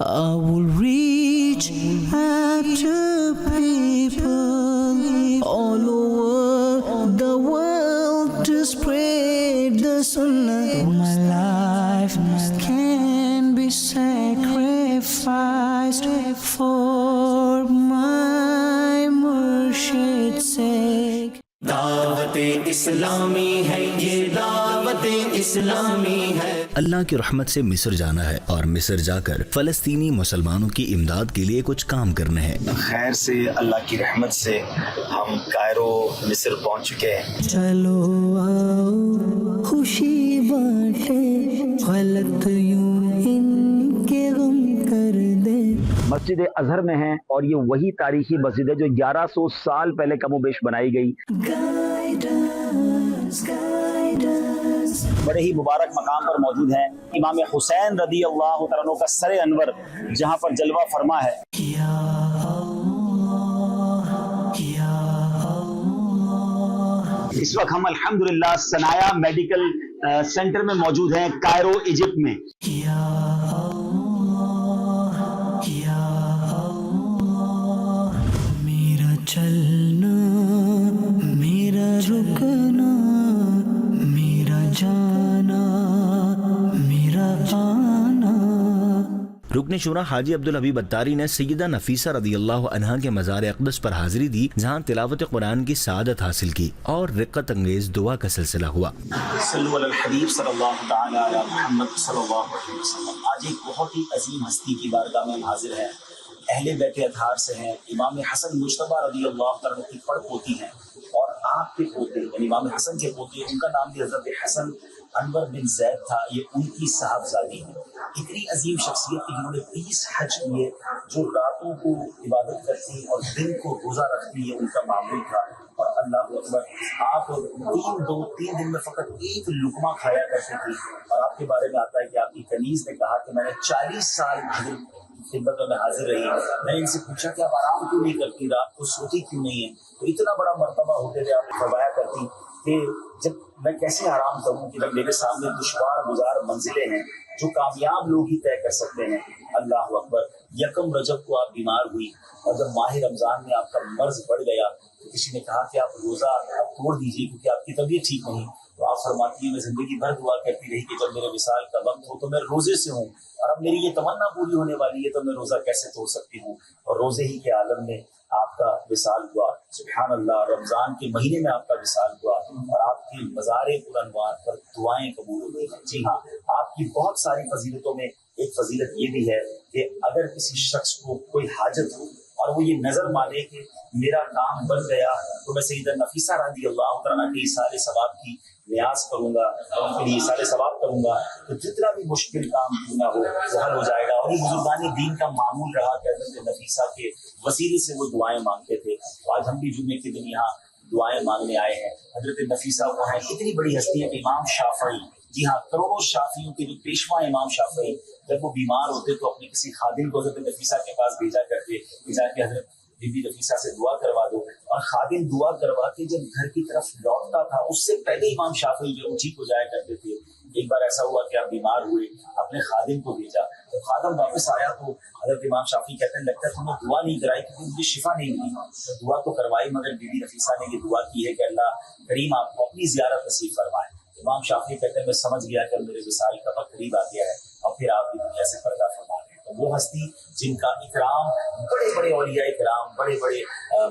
I will reach out to people all over the world to spread the sunnah. My life can be sacrificed for my Murshid's sake. اسلامی ہے یہ دعوت اسلامی ہے. اللہ کی رحمت سے مصر جانا ہے اور مصر جا کر فلسطینی مسلمانوں کی امداد کے لیے کچھ کام کرنا ہے. خیر سے اللہ کی رحمت سے ہم کائرو مصر پہنچ چکے ہیں. چلو آؤ خوشی بانٹے غلط یوں ان کے غم کر دے. مسجد اظہر میں ہیں اور یہ وہی تاریخی مسجد ہے جو 1100 سال پہلے کم و بیش بنائی گئی. بڑے ہی مبارک مقام پر موجود ہیں. امام حسین رضی اللہ تعالیٰ عنہ کا سر انور جہاں پر جلوہ فرما ہے. اس وقت ہم الحمدللہ سنایا میڈیکل سینٹر میں موجود ہیں کائرو ایجپٹ میں. میرا چلنا میرا رکنا میرا جانا میرا آنا. رکن شورا حاجی عبدالحبیب اتاری نے سیدہ نفیسہ رضی اللہ عنہا کے مزار اقدس پر حاضری دی جہاں تلاوت قرآن کی سعادت حاصل کی اور رقت انگیز دعا کا سلسلہ ہوا. صلو علی الحبیب صلی اللہ تعالی علی محمد صلی اللہ علیہ وسلم. آج ایک بہت ہی عظیم ہستی کی بارگاہ میں حاضر ہیں. اہل بیت اطہار سے ہیں. امام حسن مجتبیٰ رضی اللہ تعالیٰ کی پڑ پوتی ہیں اور آپ کے پوتے یعنی امام حسن کے پوتے ان کا نام بھی حضرت حسن انور بن زید تھا. یہ ان کی صاحبزادی ہیں. اتنی عظیم شخصیت کہ جنہوں نے 20 حج کیے. جو راتوں کو عبادت کرتی اور دن کو روزہ رکھتی ہے ان کا معمول تھا. اور اللہ اکبر آپ 3 دن میں فقط ایک لقمہ کھایا کرتے تھے. اور آپ کے بارے میں آتا ہے کہ آپ کی کنیز نے کہا کہ میں نے 40 سال خدمت میں حاضر رہی. میں نے ان سے پوچھا کہ آپ آرام کیوں نہیں کرتی, رات کو سوتی کیوں نہیں ہے؟ تو اتنا بڑا مرتبہ ہوتے ہوئے آپ فرمایا کرتی کہ جب میں کیسے آرام کروں کہ جب میرے سامنے دشوار گزار منزلیں ہیں جو کامیاب لوگ ہی طے کر سکتے ہیں. اللہ اکبر. یکم رجب کو آپ بیمار ہوئی اور جب ماہ رمضان میں آپ کا مرض بڑھ گیا تو کسی نے کہا کہ آپ روزہ آپ توڑ دیجیے کیونکہ آپ کی طبیعت ٹھیک نہیں. تو آپ فرماتی ہیں میں زندگی بھر دعا کرتی رہی کہ جب میرے وصال کا وقت ہو تو میں روزے سے ہوں, اور اب میری یہ تمنا پوری ہونے والی ہے تو میں روزہ کیسے توڑ سکتی ہوں. اور روزے ہی کے عالم میں آپ کا وصال ہوا. سبحان اللہ. رمضان کے مہینے میں آپ کا وصال ہوا اور آپ کی مزار پرانوار پر دعائیں قبول ہوئی. جی ہاں, آپ کی بہت ساری فضیلتوں میں ایک فضیلت یہ بھی ہے کہ اگر کسی شخص کو کوئی حاجت ہو اور وہ یہ نظر مانے کہ میرا کام بن گیا تو میں سیدہ نفیسہ رضی اللہ تعالیٰ کے ایصال ثواب کی نیاز کروں گا اور ان کے لیے ایصال ثواب کروں گا تو جتنا بھی مشکل کام کیوں نہ ہو وہ حل ہو جائے گا. اور یہ بزرگان دین کا معمول رہا کہ حضرت نفیسہ کے وسیلے سے وہ دعائیں مانگتے تھے. تو آج ہم بھی جمعے کے دن یہاں دعائیں مانگنے آئے ہیں. حضرت نفیسہ وہ ہیں اتنی بڑی ہستی ہے کہ امام شافعی, جی ہاں کروڑوں شافعیوں کے جو پیشوا امام شافعی جب وہ بیمار ہوتے تو اپنے کسی خادم کو حضرت نفیسہ کے پاس بھیجا کرتے کہ جا کے حضرت بی بی نفیسہ سے دعا کروا دو. اور خادم دعا کروا کے جب گھر کی طرف لوٹتا تھا اس سے پہلے امام شافعی جو ٹھیک ہو جایا کرتے تھے. ایک بار ایسا ہوا کہ آپ بیمار ہوئے, اپنے خادم کو بھیجا تو خادم واپس آیا تو حضرت امام شافعی کہتے ہیں لگتا ہے تم نے دعا نہیں کرائی کیونکہ مجھے شفا نہیں ملی. تو دعا تو کروائی مگر بی بی نفیسہ نے یہ دعا کی ہے کہ اللہ کریم آپ کو اپنی زیارت نصیب فرمائے. امام شافعی کہتے ہیں میں سمجھ گیا کہ میرے وصال کا وقت قریب آ گیا ہے اور پھر آپ بھی دنیا سے پردہ فرما رہے ہیں. تو وہ ہستی جن کا اکرام بڑے بڑے اولیاء اکرام بڑے بڑے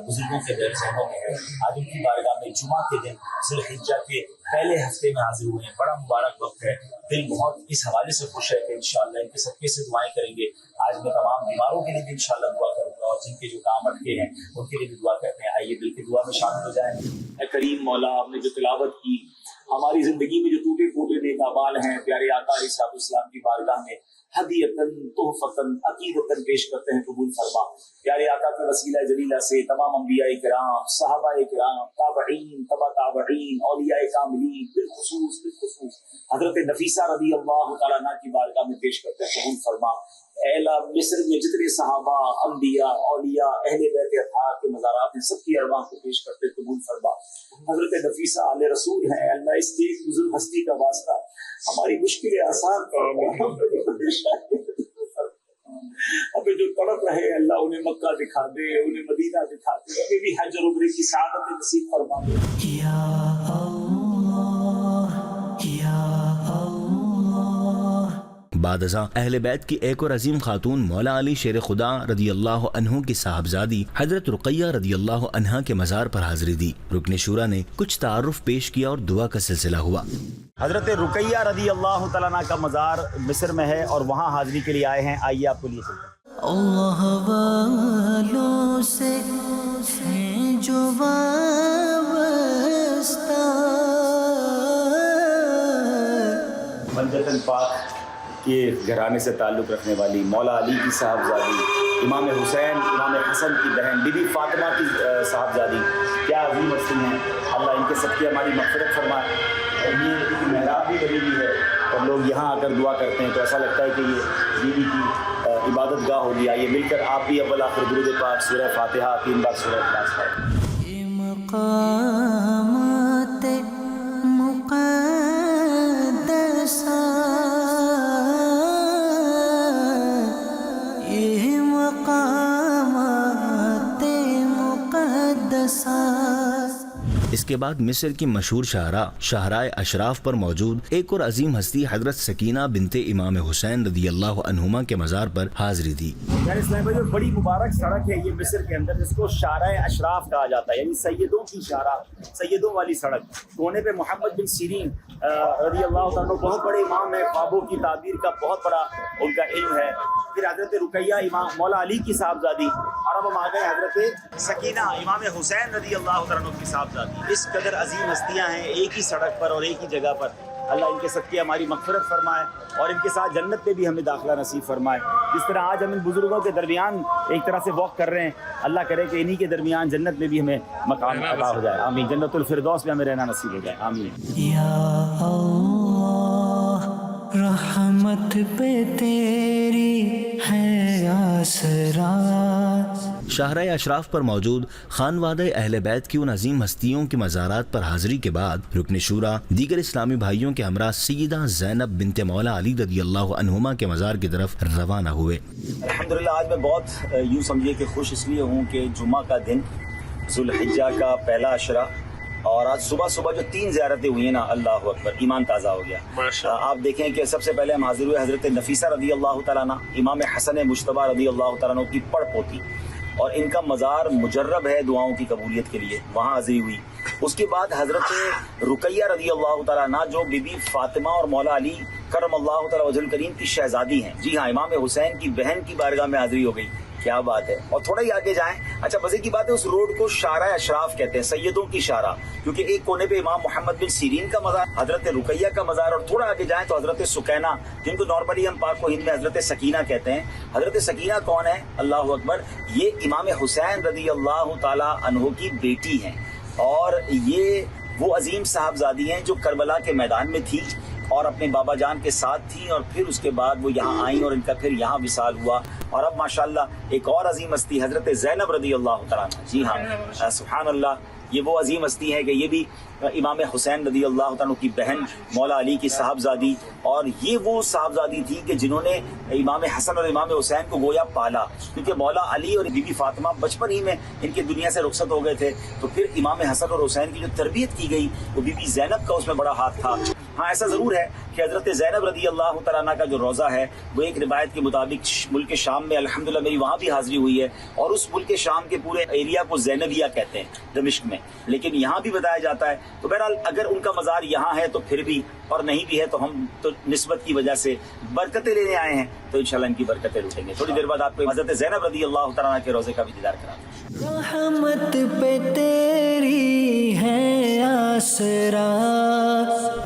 بزرگوں کے ذہنوں میں ہے. آج ان کی بارگاہ میں جمعہ کے دن ذی الحجہ کے پہلے ہفتے میں حاضر ہوئے ہیں. بڑا مبارک وقت ہے. دل بہت اس حوالے سے خوش ہے کہ انشاءاللہ ان کے صدقے سے دعائیں کریں گے. آج میں تمام بیماروں کے لیے بھی انشاءاللہ دعا کروں گا اور جن کے جو کام اٹکے ہیں ان کے لیے بھی دعا کرتے ہیں. آئیے دل کی دعا میں شامل ہو جائیں. اے کریم مولا, آپ نے جو تلاوت کی ہماری زندگی میں جو ٹوٹے پھوٹے نیک اعمال ہیں پیارے آقا علیہ السلام کی بارگاہ میں ہدیتاً تحفتاً عقیدتاً پیش کرتے ہیں, قبول فرما. پیارے آقا کے وسیلہ جلیلہ سے تمام انبیاء کرام, صحابہ کرام, تابعین, تبع تابعین, اولیاء کاملین, بالخصوص حضرت نفیسہ رضی اللہ تعالیٰ عنہ کی بارگاہ میں پیش کرتے ہیں, قبول فرما. اے اللہ مصر میں جتنے صحابہ, انبیاء, اولیاء, اہل بیت اطہار کے مزارات ہیں سب کی ارواح کو پیش کرتے قبول فرما. حضرت نفیسہ آل رسول ہیں. اللہ اس ایک بزرگ ہستی کا واسطہ ہماری مشکلیں آسان کرو. ہمیں جو تڑپ رہے ہیں اللہ انہیں مکہ دکھا دے, انہیں مدینہ دکھا دے, ہمیں بھی حج اور عمرے کی سعادت نصیب فرما دے. یا اللہ یا اللہ. بعد ازاں اہل بیت کی ایک اور عظیم خاتون مولا علی شیر خدا رضی اللہ عنہ کی صاحبزادی حضرت رقیہ رضی اللہ عنہا کے مزار پر حاضری دی. رکن شورا نے کچھ تعارف پیش کیا اور دعا کا سلسلہ ہوا. حضرت رقیہ رضی اللہ تعالیٰ عنہ کا مزار مصر میں ہے اور وہاں حاضری کے لیے آئے ہیں. آئیے آپ کو لیے چلتے ہیں. اللہ والوں سے ہیں جو وابستہ, منجتن پاک کے گھرانے سے تعلق رکھنے والی مولا علی کی صاحبزادی, امام حسین امام حسن کی بہن بی بی فاطمہ کی صاحبزادی, کیا عظیم ہستی ہیں. اللہ ان کے صدقے ہماری مغفرت فرمائے. یہ ایک محراب بھی بنی ہوئی ہے اور لوگ یہاں آ کر دعا کرتے ہیں تو ایسا لگتا ہے کہ یہ بی بی کی عبادت گاہ ہوگی. آئیے مل کر آپ بھی اول آخر درود پاک سورہ فاتحہ 3 بار سورہ اخلاص پڑھیں. یہ مقامات اس کے بعد مصر کی مشہور شاہراہ اشراف پر موجود ایک اور عظیم ہستی حضرت سکینہ بنت امام حسین رضی اللہ عنہما کے مزار پر حاضری دی. یعنی اسلام بھائی بڑی مبارک سڑک ہے یہ مصر کے اندر, جس کو شاہراہ اشراف کہا جاتا ہے, یعنی سیدوں کی شاہراہ, سیدوں والی سڑک. کونے پہ محمد بن سیرین رضی اللہ عنہ بہت بڑے امام ہیں, خوابوں کی تعبیر کا بہت بڑا ان کا علم ہے. پھر حضرت رقیہ امام مولا علی کی صاحبزادی, اور اب ہم آ گئے حضرت سکینہ امام حسین رضی اللہ عنہ کی صاحبزادی. اس قدر عظیم ہستیاں ہیں ایک ہی سڑک پر اور ایک ہی جگہ پر. اللہ ان کے صدقے ہماری مغفرت فرمائے اور ان کے ساتھ جنت میں بھی ہمیں داخلہ نصیب فرمائے. جس طرح آج ہم ان بزرگوں کے درمیان ایک طرح سے واک کر رہے ہیں, اللہ کرے کہ انہی کے درمیان جنت میں بھی ہمیں مقام عطا ہو جائے. آمین. جنت الفردوس میں ہمیں رہنا نصیب ہو جائے. آمین. یا اللہ رحمت پہ تیری ہے آسرا. شاہراہ اشراف پر موجود خانوادہ اہل بیت کی ان عظیم ہستیوں کی مزارات پر حاضری کے بعد رکن شورا دیگر اسلامی بھائیوں کے ہمراہ سیدہ زینب بنت مولا علی رضی اللہ عنہما کے مزار کی طرف روانہ ہوئے. الحمدللہ آج میں بہت یوں سمجھیے کہ خوش اس لیے ہوں کہ جمعہ کا دن, ذوالحجہ کا پہلا عشرہ, اور آج صبح جو 3 زیارتیں ہوئی ہیں نا, اللہ اکبر, ایمان تازہ ہو گیا. آپ دیکھیں کہ سب سے پہلے ہم حاضر ہوئے حضرت نفیسہ رضی اللہ تعالیٰ عنہ, امام حسن مجتبیٰ رضی اللہ تعالیٰ عنہ کی پڑ پوتی, اور ان کا مزار مجرب ہے دعاؤں کی قبولیت کے لیے, وہاں حاضری ہوئی. اس کے بعد حضرت رقیہ رضی اللہ تعالیٰ عنہ جو بی بی فاطمہ اور مولا علی کرم اللہ تعالیٰ وجہ الکریم کی شہزادی ہیں. جی ہاں, امام حسین کی بہن کی بارگاہ میں حاضری ہو گئی. کیا بات ہے. اور تھوڑا ہی آگے جائیں, اچھا مزے کی بات ہے, اس روڈ کو شاہراہ اشراف کہتے ہیں, سیدوں کی شاہراہ, کیونکہ ایک کونے پہ امام محمد بن سیرین کا مزار, حضرت رقیہ کا مزار, اور تھوڑا آگے جائیں تو حضرت سکینہ, جن کو نارملی ہم پاک و ہند میں حضرت سکینہ کہتے ہیں. حضرت سکینہ کون ہے؟ اللہ اکبر, یہ امام حسین رضی اللہ تعالی عنہ کی بیٹی ہیں, اور یہ وہ عظیم صاحبزادی ہیں جو کربلا کے میدان میں تھی اور اپنے بابا جان کے ساتھ تھیں, اور پھر اس کے بعد وہ یہاں آئیں اور ان کا پھر یہاں وصال ہوا. اور اب ماشاءاللہ ایک اور عظیم ہستی حضرت زینب رضی اللہ تعالیٰ عنہ. جی ہاں, سبحان اللہ, یہ وہ عظیم ہستی ہے کہ یہ بھی امام حسین رضی اللہ عنہ کی بہن مولا علی کی صاحبزادی, اور یہ وہ صاحبزادی تھی کہ جنہوں نے امام حسن اور امام حسین کو گویا پالا, کیونکہ مولا علی اور بی بی فاطمہ بچپن ہی میں ان کے دنیا سے رخصت ہو گئے تھے, تو پھر امام حسن اور حسین کی جو تربیت کی گئی وہ بی بی زینب کا اس میں بڑا ہاتھ تھا. ہاں ایسا ضرور ہے کہ حضرت زینب رضی اللہ تعالیٰ عنہ کا جو روضہ ہے وہ ایک روایت کے مطابق ملک شام میں, الحمدللہ میری وہاں بھی حاضری ہوئی ہے, اور اس ملک شام کے پورے ایریا کو زینبیہ کہتے ہیں دمشق میں, لیکن یہاں بھی بتایا جاتا ہے. تو بہرحال اگر ان کا مزار یہاں ہے تو پھر بھی, اور نہیں بھی ہے تو ہم تو نسبت کی وجہ سے برکتیں لینے آئے ہیں, تو انشاءاللہ ان کی برکتیں لوٹیں گے. تھوڑی دیر بعد آپ کو حضرت زینب رضی اللہ تعالیٰ عنہ کے روضے کا بھی دیدار کراتے ہیں. رحمت پہ تیری ہے آسرا.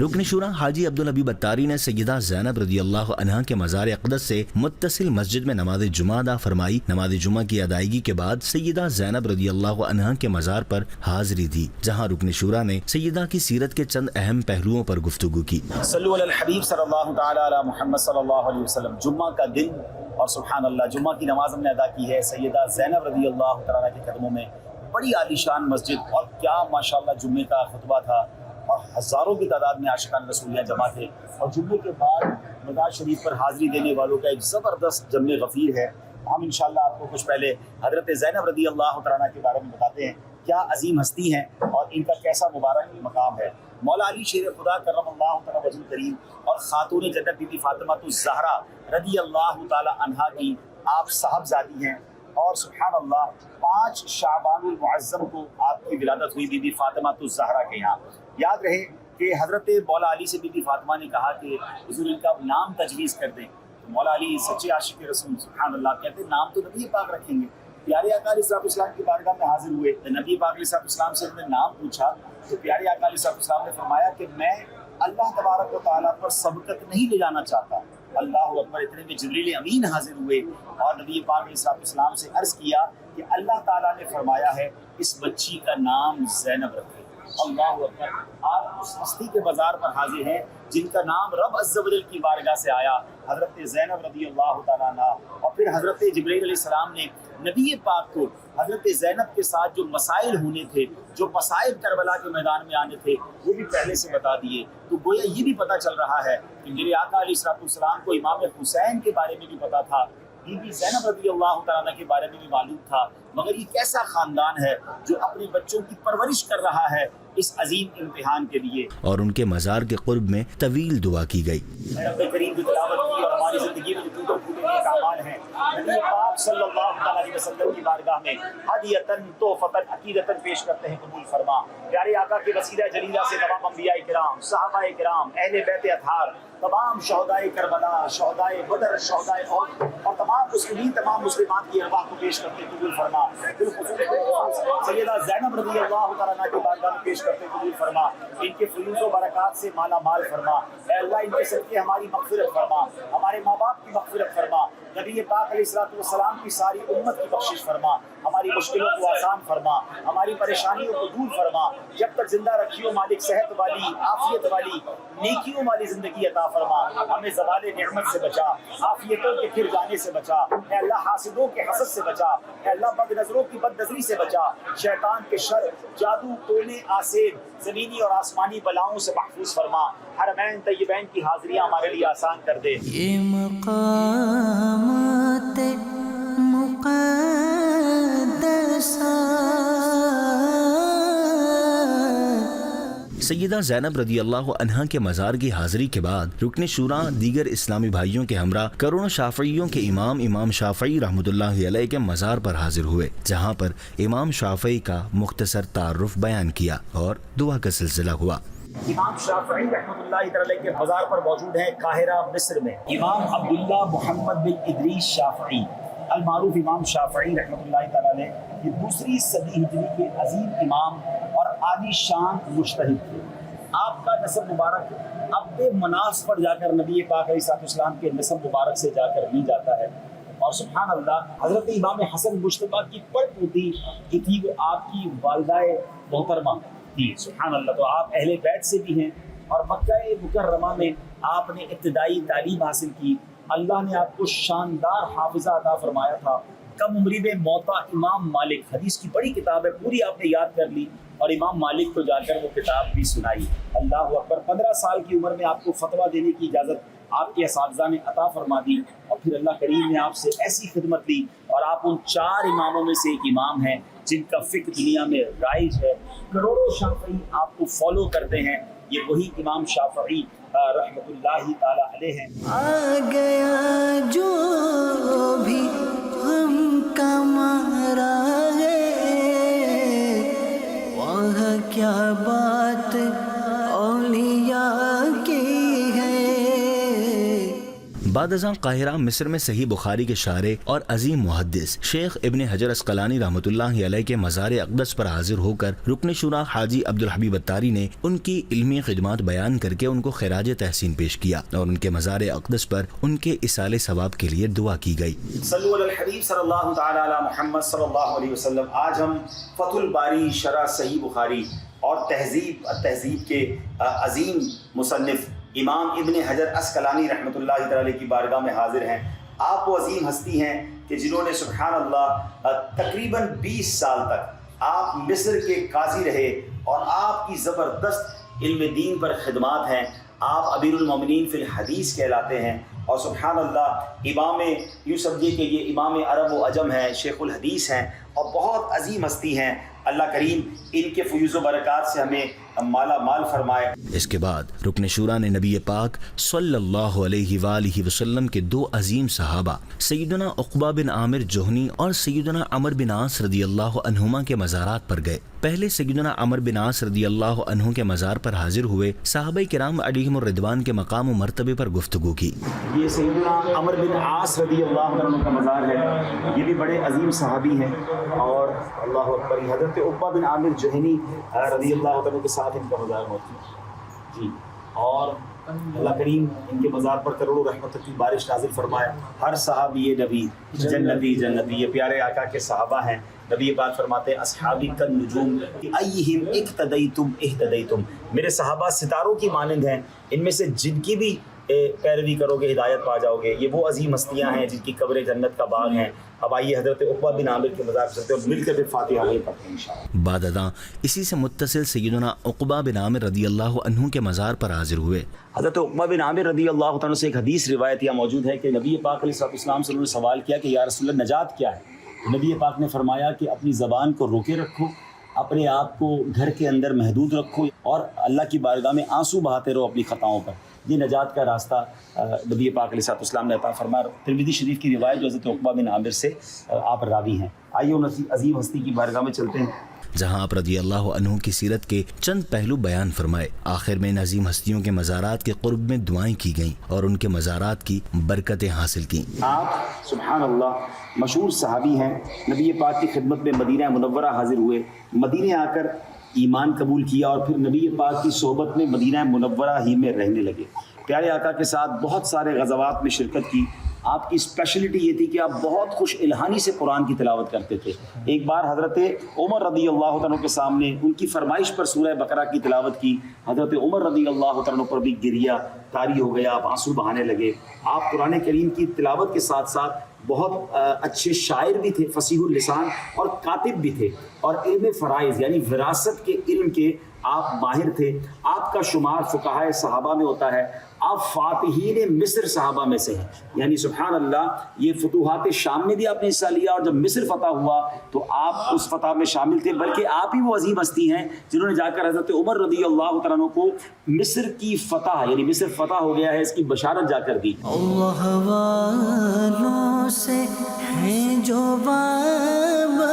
رکن شورا حاجی عبدالحبیب اتاری نے سیدہ زینب رضی اللہ عنہا کے مزار اقدس سے متصل مسجد میں نماز جمعہ ادا فرمائی. نماز جمعہ کی ادائیگی کے بعد سیدہ زینب رضی اللہ عنہا کے مزار پر حاضری دی, جہاں رکن شورا نے سیدہ کی سیرت کے چند اہم پہلوؤں پر گفتگو کی. صلو علی الحبیب صلی اللہ تعالی علی محمد صلی اللہ علیہ وسلم. جمعہ کا دن, اور سبحان اللہ جمعہ کی نماز ہم نے ادا کی ہے سیدہ زینب رضی اللہ تعالیٰ عنہ کے قدموں میں. بڑی عالیشان مسجد, اور کیا ماشاءاللہ جمعے کا خطبہ تھا, اور ہزاروں کی تعداد میں عاشقان رسول جمع تھے. اور جمعے کے بعد مزار شریف پر حاضری دینے والوں کا ایک زبردست جم غفیر ہے. ہم انشاءاللہ آپ کو کچھ پہلے حضرت زینب رضی اللہ تعالیٰ عنہ کے بارے میں بتاتے ہیں. کیا عظیم ہستی ہیں اور ان کا کیسا مبارک مقام ہے. مولا علی شیر خدا کرم اللہ تعالیٰ وجہ کریم اور خاتون جنت بی بی فاطمہ الزہرا رضی اللہ تعالیٰ عنہا کی آپ صاحبزادی ہیں. اور سبحان اللہ 5 شعبان المعظم کو آپ کی ولادت ہوئی بی بی فاطمہ الزہرا کے یہاں. یاد رہے کہ حضرت مولا علی سے بی بی فاطمہ نے کہا کہ حضور ان کا نام تجویز کر دیں. مولا علی سچے عاشق رسول سبحان اللہ کہتے ہیں نام تو نبی پاک رکھیں گے. پیارے آقا علیہ السلام کی بارگاہ میں حاضر ہوئے, نبی پاک علیہ السلام سے انہوں نے نام پوچھا تو پیارے آقا علیہ السلام نے فرمایا کہ میں اللہ تبارک و تعالیٰ پر سبقت نہیں لے جانا چاہتا. اللہ اکبر. اتنے میں جبریل امین حاضر ہوئے اور نبی پاک علیہ السلام سے عرض کیا کہ اللہ تعالیٰ نے فرمایا ہے اس بچی کا نام زینب رکھے. اللہ اکبر. آپ اس ہستی کے بازار پر حاضر ہیں جن کا نام رب عز و جل کی بارگاہ سے آیا, حضرت زینب رضی اللہ تعالیٰ عنہ. اور پھر حضرت جبرائیل علیہ السلام نے نبی پاک کو حضرت زینب کے ساتھ جو مسائل ہونے تھے, جو مصائب کربلا کے میدان میں آنے تھے, وہ بھی پہلے سے بتا دیے. تو گویا یہ بھی پتہ چل رہا ہے کہ میرے آقا علیہ السلام کو امام حسین کے بارے میں بھی پتا تھا, بی بی زینب رضی اللہ تعالیٰ کے بارے میں بھی معلوم تھا. مگر یہ کیسا خاندان ہے جو اپنے بچوں کی پرورش کر رہا ہے اس عظیم امتحان کے لیے. اور ان کے مزار کے قرب میں طویل دعا کی گئی. رب کریم کی تلاوت کی اور ہماری زندگی میں جو ٹوٹے پھوٹے نیک اعمال ہیں نبی پاک صلی اللہ علیہ وسلم کی بارگاہ میں ہدیۃً تحفۃً عقیدۃً پیش کرتے ہیں, قبول فرما. پیارے آقا کے وسیلہ جلیلہ سے تمام انبیاء کرام, صحابہ کرام, اہل بیت اطہار, تمام شہدائے کربلا, شہدائے بدر, شہدائے احد اور تمام مسلمین, تمام مسلمات کی ارواح کو پیش کرتے قبول فرما. بالخصوص سیدہ زینب رضی اللہ تعالیٰ عنہ کی بارگاہ میں پیش کرتے قبول فرما. ان کے فیوز و برکات سے مالا مال فرما. اے اللہ ان کے صدقے ہماری مغفرت فرما, ہمارے ماں باپ کی مغفرت فرما, نبی پاک علیہ السلام کی ساری امت کی بخشش فرما, ہماری مشکلوں کو آسان فرما, ہماری پریشانیوں کو دور فرما. جب تک زندہ رکھیو مالک صحت والی, عافیت والی, نیکیوں والی زندگی عطا فرما. ہمیں زوال نعمت سے بچا, عافیتوں کے پھر جانے سے بچا. اے اللہ حاسدوں کے حسد سے بچا. اے اللہ بد نظروں کی بد نظری سے بچا. شیطان کے شر, جادو, ٹونے, آسیب, زمینی اور آسمانی بلاؤں سے محفوظ فرما. حرمین طیبین کی حاضریاں ہمارے لیے آسان کر دے. یہ مقامات سیدہ زینب رضی اللہ عنہا کے مزار کی حاضری کے بعد رکن شورا دیگر اسلامی بھائیوں کے ہمراہ کروڑوں شافعیوں کے امام شافعی رحمۃ اللہ علیہ کے مزار پر حاضر ہوئے, جہاں پر امام شافعی کا مختصر تعارف بیان کیا اور دعا کا سلسلہ ہوا. امام شافعی رحمۃ اللہ تعالی کے مزار پر موجود ہیں قاہرہ مصر میں. امام عبداللہ محمد بن ادریس شافعی المعروف امام شافعی رحمۃ اللہ تعالی یہ 2ری صدی ہجری کے عظیم امام اور عالی شان مجتہد تھے. آپ کا نسب مبارک اب مناس پر جا کر نبی پاک علیہ السلام کے نسب مبارک سے جا کر لی جاتا ہے. اور سبحان اللہ حضرت امام حسن مجتبیٰ کی پڑ پوتی جو تھی وہ آپ کی والدہ محترمہ تھی. سبحان اللہ. تو آپ اہل بیت سے بھی ہیں اور مکہ مکرمہ میں آپ نے ابتدائی تعلیم حاصل کی. اللہ نے آپ کو شاندار حافظہ عطا فرمایا تھا. کم عمری میں موطا امام مالک, حدیث کی بڑی کتاب ہے, پوری آپ نے یاد کر لی اور امام مالک کو جا کر وہ کتاب بھی سنائی. اللہ اکبر. 15 سال کی عمر میں آپ کو فتویٰ دینے کی اجازت آپ کے اساتذہ نے عطا فرما دی اور پھر اللہ کریم نے آپ سے ایسی خدمت لی اور آپ ان 4 اماموں میں سے ایک امام ہیں جن کا فقہ دنیا میں رائج ہے. کروڑوں شافعی آپ کو فالو کرتے ہیں. یہ وہی امام شافعی رحمۃ اللہ تعالی علیہ ہیں. آ گیا جو بھی غم کا مارا ہے, وہ کیا بات اولیاء کی ہے. بعد ازاں قاہرہ مصر میں صحیح بخاری کے شارح اور عظیم محدث شیخ ابن حجر اسقلانی رحمۃ اللہ علیہ کے مزار اقدس پر حاضر ہو کر رکن شورا حاجی عبدالحبیب اتاری نے ان کی علمی خدمات بیان کر کے ان کو خراج تحسین پیش کیا اور ان کے مزار اقدس پر ان کے ایصال ثواب کے لیے دعا کی گئی. صلو علی الحبیب صلی اللہ تعالی علی محمد صلی اللہ علیہ وسلم. آج ہم فتح الباری شرح صحیح بخاری اور تہذیب کے عظیم مصنف امام ابن حجر اسقلانی رحمۃ اللہ تعالی کی بارگاہ میں حاضر ہیں. آپ وہ عظیم ہستی ہیں کہ جنہوں نے سبحان اللہ تقریباً 20 سال تک آپ مصر کے قاضی رہے اور آپ کی زبردست علم دین پر خدمات ہیں. آپ امیر المومنین فی الحدیث کہلاتے ہیں، اور سبحان اللہ امام، یوں سمجھیے کہ یہ امام عرب و عجم ہیں، شیخ الحدیث ہیں، اور بہت عظیم ہستی ہیں۔ اللہ کریم ان کے فیوز و برکات سے ہمیں مالا مال فرمائے۔ اس کے بعد رکن شورا نے نبی پاک صلی اللہ علیہ وآلہ وسلم کے دو عظیم صحابہ سیدنا عقبہ بن عامر جوہنی اور سیدنا عمر بن عاص رضی اللہ عنہما کے مزارات پر گئے۔ پہلے سیدنا عمر بن عاص رضی اللہ عنہ کے مزار پر حاضر ہوئے، صحابہ کرام علیہم الرضوان کے مقام و مرتبے پر گفتگو کی۔ یہ سیدنا عمر بن عاص رضی اللہ عنہ کا مزار ہے، یہ بھی بڑے عظیم صحابی ہیں، اور اللہ اکبر، حضرت عقبہ بن عامر جوہنی رضی اللہ عنہ کے ساتھ ان کا مزار موجود ہے جی، اور اللہ کریم ان کے مزار پر کروڑوں رحمت کی بارش نازل فرمائے۔ ہر صحابی نبی جنتی جنتی، یہ پیارے آقا کے صحابہ ہیں۔ نبی پاک فرماتے ہیں اصحابی کالنجوم ایہم اقتدیتم اہتدیتم، میرے صحابہ ستاروں کی مانند ہیں، ان میں سے جن کی بھی پیروی کرو گے ہدایت پا جاؤ گے۔ یہ وہ عظیم ہستیاں ہیں جن کی قبر جنت کا باغ ہیں۔ اب آئیے حضرت عقبہ بن عامر کے مزار پر چلتے ہیں اور مل کر پھر فاتحہ پڑھتے ہیں انشاءاللہ۔ بعد ازاں اسی سے متصل سیدنا عقبہ بن عامر رضی اللہ عنہ کے مزار پر حاضر ہوئے۔ حضرت عقبہ بن عامر رضی اللہ عنہ سے ایک حدیث روایت یہ موجود ہے کہ نبی پاک علیہ السلام سے انہوں نے سوال کیا کہ یا رسول اللہ نجات کیا ہے؟ نبی پاک نے فرمایا کہ اپنی زبان کو روکے رکھو، اپنے آپ کو گھر کے اندر محدود رکھو، اور اللہ کی بارگاہ میں آنسو بہاتے رہو اپنی خطاؤں پر۔ یہ نجات کا راستہ نبی پاک علیہ السلام نے عطا فرمایا۔ ترمذی شریف کی روایت جو حضرت عقبہ بن عامر سے آپ راوی ہیں۔ آئیے ان عظیم ہستی کی بارگاہ میں چلتے ہیں جہاں آپ رضی اللہ عنہ کی سیرت کے چند پہلو بیان فرمائے۔ آخر میں ان عظیم ہستیوں کے مزارات کے قرب میں دعائیں کی گئیں اور ان کے مزارات کی برکتیں حاصل کیں۔ آپ سبحان اللہ مشہور صحابی ہیں، نبی پاک کی خدمت میں مدینہ منورہ حاضر ہوئے، مدینہ آ کر ایمان قبول کیا، اور پھر نبی پاک کی صحبت میں مدینہ منورہ ہی میں رہنے لگے۔ پیارے آقا کے ساتھ بہت سارے غزوات میں شرکت کی۔ آپ کی اسپیشلٹی یہ تھی کہ آپ بہت خوش الہانی سے قرآن کی تلاوت کرتے تھے۔ ایک بار حضرت عمر رضی اللہ عنہ کے سامنے ان کی فرمائش پر سورہ بقرہ کی تلاوت کی۔ حضرت عمر رضی اللہ عنہ پر بھی گریہ طاری ہو گیا، آپ آنسو بہانے لگے۔ آپ قرآن کریم کی تلاوت کے ساتھ ساتھ بہت اچھے شاعر بھی تھے، فصیح اللسان اور کاتب بھی تھے، اور علم فرائض یعنی وراثت کے علم کے آپ ماہر تھے۔ آپ کا شمار فقہائے صحابہ میں ہوتا ہے، آپ فاتحین مصر صحابہ میں سے ہیں، یعنی سبحان اللہ یہ فتوحات شام میں بھی آپ نے حصہ لیا، اور جب مصر فتح ہوا تو آپ اس فتح میں شامل تھے، بلکہ آپ ہی وہ عظیم ہستی ہیں جنہوں نے جا کر حضرت عمر رضی اللہ عنہ کو مصر کی فتح یعنی مصر فتح ہو گیا ہے اس کی بشارت جا کر دی۔ اللہ والوں سے ہیں جو وابستہ،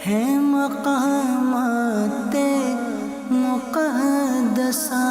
ہے مقامات مقدسہ۔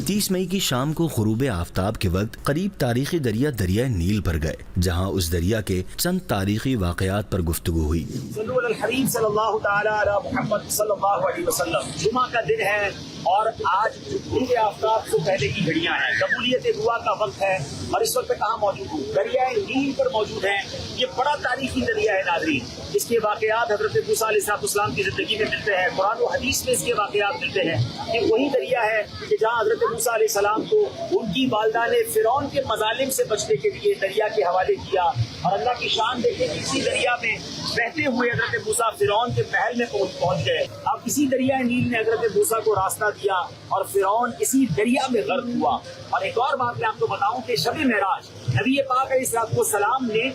30 مئی کی شام کو غروب آفتاب کے وقت قریب تاریخی دریا دریائے نیل پر گئے، جہاں اس دریا کے چند تاریخی واقعات پر گفتگو ہوئی۔ صلو علی الحبیب صلی اللہ تعالی علی محمد صلی اللہ علیہ وسلم۔ جمعہ کا دن ہے اور آج غروب آفتاب سے پہلے کی گھڑیاں ہیں، قبولیت دعا کا وقت ہے، اور اس وقت کہاں موجود ہوں؟ دریائے نیل پر موجود ہیں۔ یہ بڑا تاریخی دریا ہے ناظرین، اس کے واقعات حضرت موسیٰ علیہ السلام کی زندگی میں ملتے ہیں، قرآن و حدیث میں اس کے واقعات ملتے ہیں۔ یہ وہی دریا ہے کہ جہاں حضرت موسیٰ علیہ السلام کو ان کی والدہ نے فرعون کے مظالم سے بچنے کے لیے دریا کے حوالے کیا، اور اللہ کی شان دیکھیں کہ اسی دریا میں بہتے ہوئے حضرت موسیٰ فرعون کے محل میں پہنچ گئے۔ اب اسی دریا نیل نے حضرت موسیٰ کو راستہ دیا اور فرعون اسی دریا میں غرق ہوا۔ اور ایک اور بات میں آپ کو بتاؤں کہ شب معراج نبی پاک علیہ السلام نے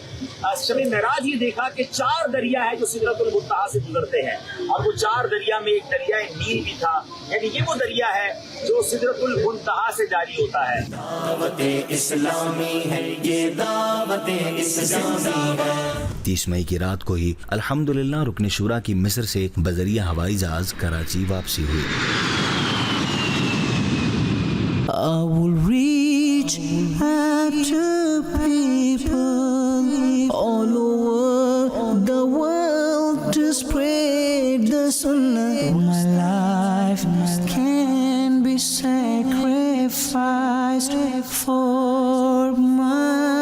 شب معراج یہ دیکھا کہ 4 دریا ہے جو سدرۃ المنتہا سے گزرتے ہیں، اور وہ 4 دریا میں ایک دریائے نیل بھی تھا، یعنی یہ وہ دریا ہے جو سدرۃ المنتہا سے جاری ہوتا ہے۔ دعوت اسلامی ہے یہ دعوت اسلامی ہے۔ 30 مئی کی رات کو ہی الحمدللہ رکن شورا کی مصر سے بذریعہ ہوائی جہاز کراچی واپسی ہوئی۔ I will reach out to people all over the world to spread the sunnah. My life can be sacrificed for my